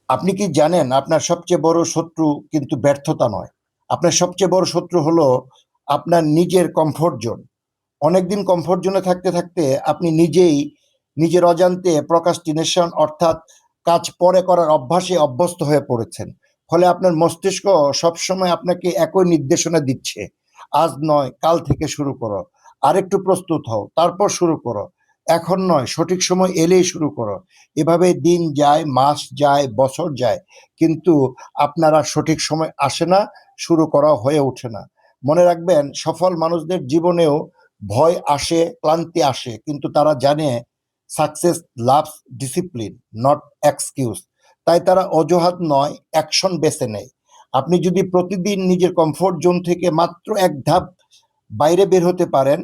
আপনি কি জানেন আপনার সবচেয়ে বড় শত্রু কিন্তু ব্যর্থতা নয়। আপনার সবচেয়ে বড় শত্রু হলো আপনার নিজের কমফোর্ট জোন। অনেকদিন কমফোর্ট জোনে থাকতে থাকতে আপনি নিজেই নিজের অজান্তে প্রোক্রাস্টিনেশন অর্থাৎ কাজ পরে করার অভ্যাসে অভ্যস্ত হয়ে পড়েছেন। ফলে আপনার মস্তিষ্ক সবসময় আপনাকে একই নির্দেশনা দিচ্ছে, আজ নয় কাল থেকে শুরু করো, আরেকটু প্রস্তুত হও তারপর শুরু করো, এখন নয় সঠিক সময় এলেই শুরু করো। এভাবে দিন যায়, মাস যায়, বছর যায়, কিন্তু আপনার আর সঠিক সময় আসে না, শুরু করা হয়ে ওঠে না। মনে রাখবেন, সফল মানুষদের জীবনেও ভয় আসে, ক্লান্তি আসে, কিন্তু তারা জানে success loves discipline, not excuse. তাই তারা অজুহাত নয়, অ্যাকশন বেছে নেয়। আপনি যদি প্রতিদিন নিজের কমফোর্ট জোন থেকে মাত্র এক ধাপ বাইরে বের হতে পারেন,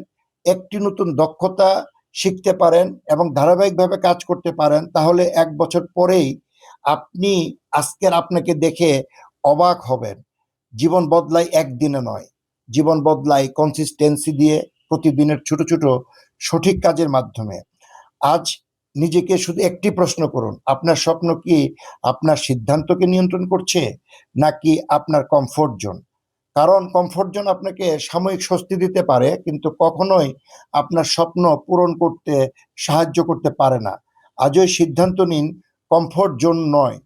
একটি নতুন দক্ষতা শিখতে পারেন এবং ধারাবাহিকভাবে কাজ করতে পারেন, তাহলে 1 বছর পরেই আপনি আজকের আপনাকে দেখে অবাক হবেন। জীবন বদলায় একদিনে নয়, জীবন বদলায় কনসিস্টেন্সি দিয়ে, প্রতিদিনের ছোট ছোট সঠিক কাজের মাধ্যমে। আজ নিজেকে শুধু একটি প্রশ্ন করুন, আপনার স্বপ্ন কি আপনার সিদ্ধান্তকে নিয়ন্ত্রণ করছে, নাকি আপনার কমফোর্ট জোন? কারণ কমফোর্ট জোন আপনাকে সাময়িক স্বস্তি দিতে পারে, কিন্তু কখনোই আপনার স্বপ্ন পূরণ করতে সাহায্য করতে পারে না। আজই সিদ্ধান্ত নিন, কমফোর্ট জোন নয়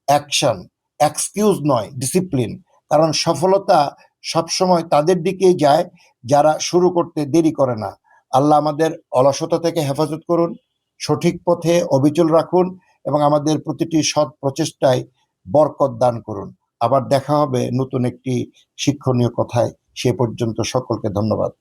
অ্যাকশন, এক্সকিউজ নয় ডিসিপ্লিন। কারণ সফলতা সবসময় তাদের দিকেই যায় যারা শুরু করতে দেরি করে না। আল্লাহ আমাদের অলসতা থেকে হেফাজত করুন, সঠিক পথে অবিচল রাখুন এবং আমাদের প্রতিটি সৎ প্রচেষ্টায় বরকত দান করুন। আবার দেখা হবে নতুন একটি শিক্ষণীয় কথায়। সে পর্যন্ত সকলকে ধন্যবাদ।